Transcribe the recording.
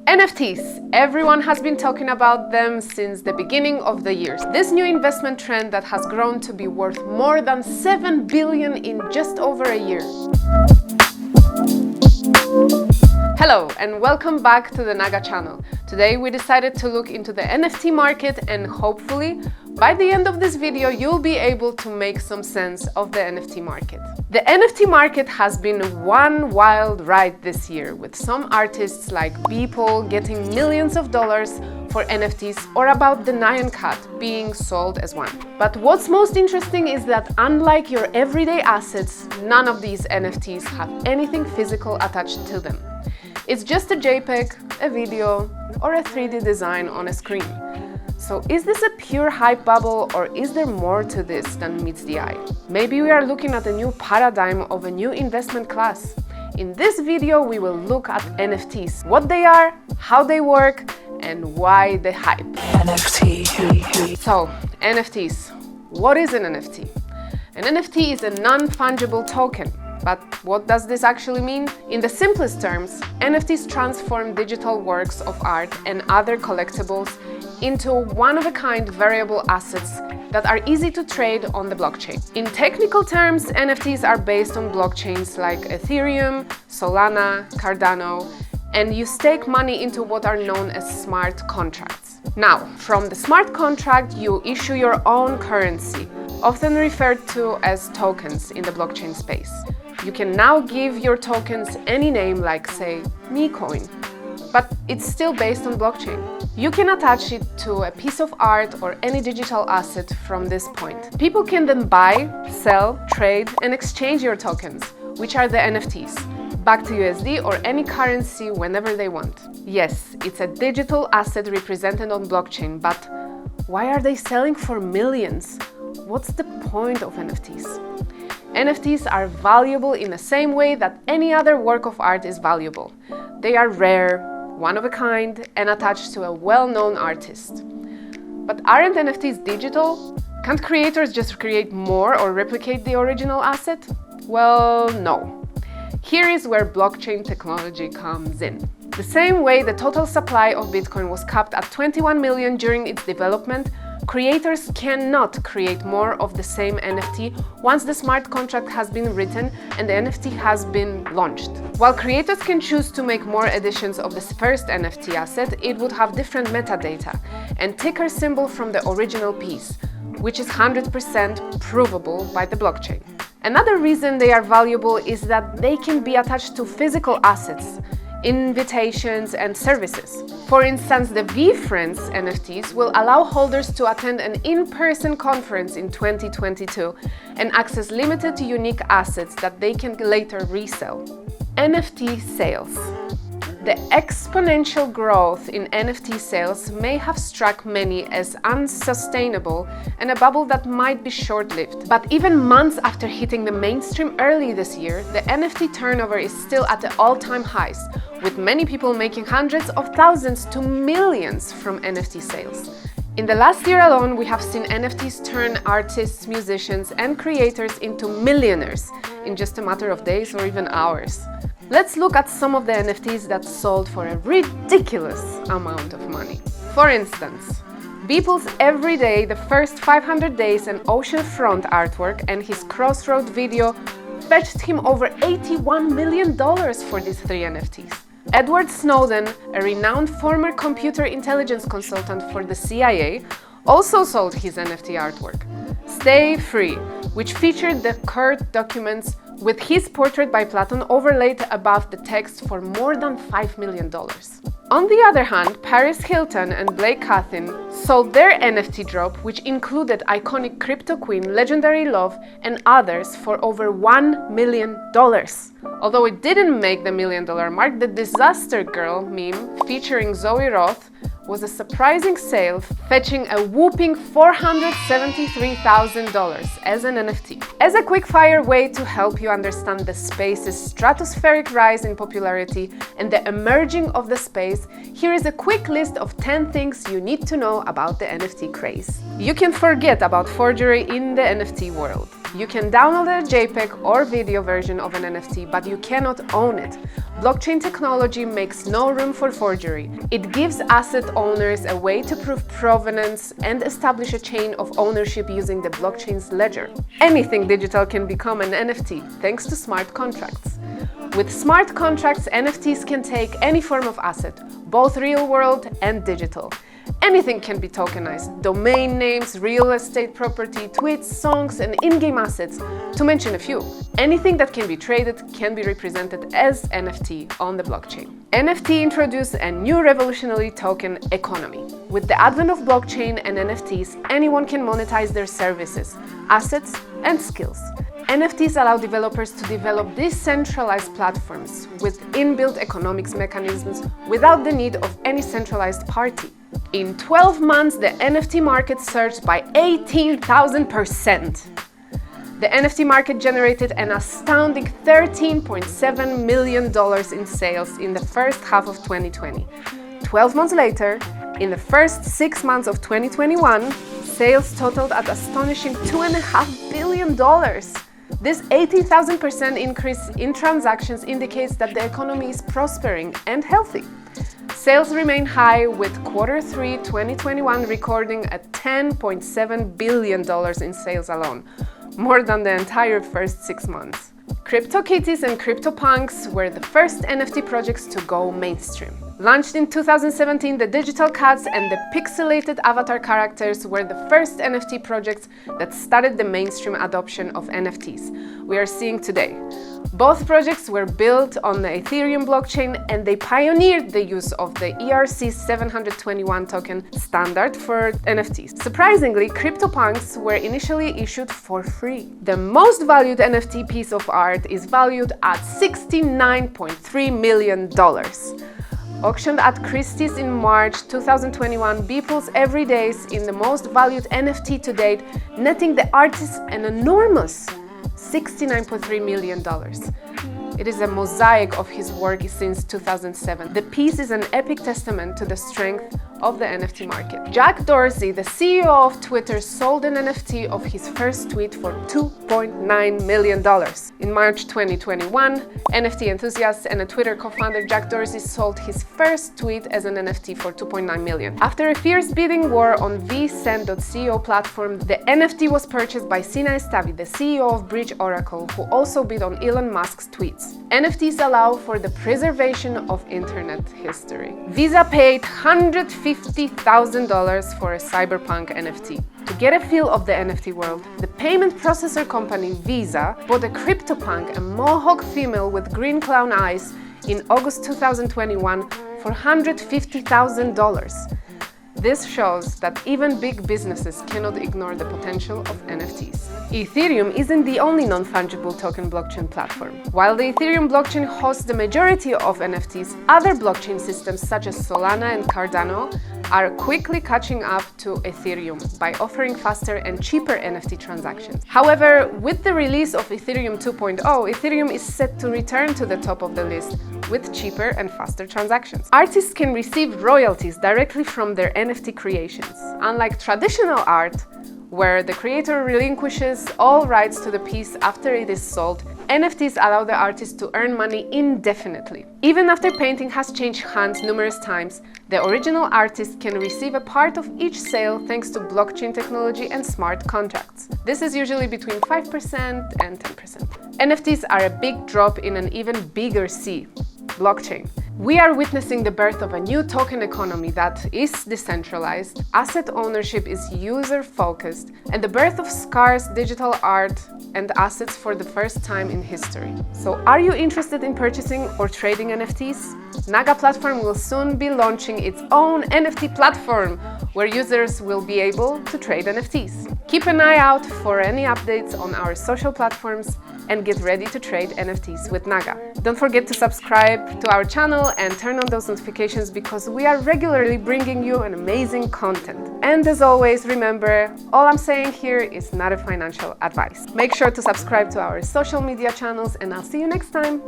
NFTs. Everyone has been talking about them since the beginning of the year. This new investment trend that has grown to be worth more than 7 billion in just over a year. Hello and welcome back to the NAGA channel. Today we decided to look into the NFT market and hopefully by the end of this video you'll be able to make some sense of the NFT market. The NFT market has been one wild ride this year, with some artists like Beeple getting millions of dollars for NFTs, or about the Nyan Cat being sold as one. But what's most interesting is that unlike your everyday assets, none of these NFTs have anything physical attached to them. It's just a JPEG, a video, or a 3D design on a screen. So is this a pure hype bubble, or is there more to this than meets the eye? Maybe we are looking at a new paradigm of a new investment class. In this video we will look at NFTs, what they are, how they work, and why the hype. NFT. So, NFTs. What is an NFT? An NFT is a non-fungible token. But what does this actually mean? In the simplest terms, NFTs transform digital works of art and other collectibles into one-of-a-kind variable assets that are easy to trade on the blockchain. In technical terms, NFTs are based on blockchains like Ethereum, Solana, Cardano, and you stake money into what are known as smart contracts. Now, from the smart contract, you issue your own currency, often referred to as tokens in the blockchain space. You can now give your tokens any name, like say MeCoin, but it's still based on blockchain. You can attach it to a piece of art or any digital asset from this point. People can then buy, sell, trade, and exchange your tokens, which are the NFTs, back to USD or any currency whenever they want. Yes, it's a digital asset represented on blockchain, but why are they selling for millions? What's the point of NFTs? NFTs are valuable in the same way that any other work of art is valuable. They are rare, one of a kind, and attached to a well-known artist. But aren't NFTs digital? Can't creators just create more or replicate the original asset? Well, no. Here is where blockchain technology comes in. The same way the total supply of Bitcoin was capped at 21 million during its development, creators cannot create more of the same NFT once the smart contract has been written and the NFT has been launched. While creators can choose to make more editions of this first NFT asset, it would have different metadata and ticker symbol from the original piece, which is 100% provable by the blockchain. Another reason they are valuable is that they can be attached to physical assets, invitations, and services. For instance, the VFriends NFTs will allow holders to attend an in-person conference in 2022 and access limited unique assets that they can later resell. NFT sales. The exponential growth in NFT sales may have struck many as unsustainable and a bubble that might be short-lived. But even months after hitting the mainstream early this year, the NFT turnover is still at the all-time highs, with many people making hundreds of thousands to millions from NFT sales. In the last year alone, we have seen NFTs turn artists, musicians, and creators into millionaires in just a matter of days or even hours. Let's look at some of the NFTs that sold for a ridiculous amount of money. For instance, Beeple's Everyday, the first 500 Days and Oceanfront artwork and his Crossroad video fetched him over $81 million for these three NFTs. Edward Snowden, a renowned former computer intelligence consultant for the CIA, also sold his NFT artwork. Stay Free, which featured the Kurt documents with his portrait by Platon overlaid above the text for more than $5 million. On the other hand, Paris Hilton and Blake Cathin sold their NFT drop, which included iconic crypto queen Legendary Love and others, for over $1 million. Although it didn't make the $1 million mark, the Disaster Girl meme featuring Zoe Roth was a surprising sale, fetching a whopping $473,000 as an NFT. As a quick-fire way to help you understand the space's stratospheric rise in popularity and the emerging of the space, here is a quick list of 10 things you need to know about the NFT craze. You can forget about forgery in the NFT world. You can download a JPEG or video version of an NFT, but you cannot own it. Blockchain technology makes no room for forgery. It gives asset owners a way to prove provenance and establish a chain of ownership using the blockchain's ledger. Anything digital can become an NFT thanks to smart contracts. With smart contracts, NFTs can take any form of asset, both real world and digital. Anything can be tokenized: domain names, real estate property, tweets, songs, and in-game assets, to mention a few. Anything that can be traded can be represented as NFT on the blockchain. NFT introduced a new revolutionary token economy. With the advent of blockchain and NFTs, anyone can monetize their services, assets, and skills. NFTs allow developers to develop decentralized platforms with inbuilt economics mechanisms without the need of any centralized party. In 12 months, the NFT market surged by 18,000%. The NFT market generated an astounding $13.7 million in sales in the first half of 2020. 12 months later, in the first 6 months of 2021, sales totaled at astonishing $2.5 billion. This 18,000% increase in transactions indicates that the economy is prospering and healthy. Sales remain high, with Q3 2021 recording a $10.7 billion in sales alone, more than the entire first 6 months. Kitties and Crypto Punks were the first NFT projects to go mainstream. Launched in 2017, the digital cats and the pixelated avatar characters were the first NFT projects that started the mainstream adoption of NFTs we are seeing today. Both projects were built on the Ethereum blockchain, and they pioneered the use of the ERC-721 Token standard for NFTs. Surprisingly, CryptoPunks were initially issued for free. The most valued NFT piece of art is valued at $69.3 million. Auctioned at Christie's in March 2021, Beeple's Every Days in the most valued NFT to date, netting the artist an enormous $69.3 million. It is a mosaic of his work since 2007. The piece is an epic testament to the strength of the NFT market. Jack Dorsey, the CEO of Twitter, sold an NFT of his first tweet for $2.9 million. In March 2021, NFT enthusiast and a Twitter co-founder Jack Dorsey sold his first tweet as an NFT for $2.9 million. After a fierce bidding war on vcent.co platform, the NFT was purchased by Sina Estavi, the CEO of Bridge Oracle, who also bid on Elon Musk's tweets. NFTs allow for the preservation of internet history. Visa paid $150,000 for a Cyberpunk NFT. To get a feel of the NFT world, the payment processor company Visa bought a CryptoPunk, a mohawk female with green clown eyes, in August 2021 for $150,000. This shows that even big businesses cannot ignore the potential of NFTs. Ethereum isn't the only non-fungible token blockchain platform. While the Ethereum blockchain hosts the majority of NFTs, other blockchain systems such as Solana and Cardano are quickly catching up to Ethereum by offering faster and cheaper NFT transactions. However, with the release of Ethereum 2.0, Ethereum is set to return to the top of the list with cheaper and faster transactions. Artists can receive royalties directly from their NFT creations. Unlike traditional art, where the creator relinquishes all rights to the piece after it is sold, NFTs allow the artist to earn money indefinitely. Even after painting has changed hands numerous times, the original artist can receive a part of each sale thanks to blockchain technology and smart contracts. This is usually between 5% and 10%. NFTs are a big drop in an even bigger sea: blockchain. We are witnessing the birth of a new token economy that is decentralized, asset ownership is user-focused, and the birth of scarce digital art and assets for the first time in history. So are you interested in purchasing or trading NFTs? NAGA platform will soon be launching its own NFT platform where users will be able to trade NFTs. Keep an eye out for any updates on our social platforms and get ready to trade NFTs with NAGA. Don't forget to subscribe to our channel and turn on those notifications because we are regularly bringing you an amazing content. And as always, remember, all I'm saying here is not a financial advice. Make sure to subscribe to our social media channels and I'll see you next time.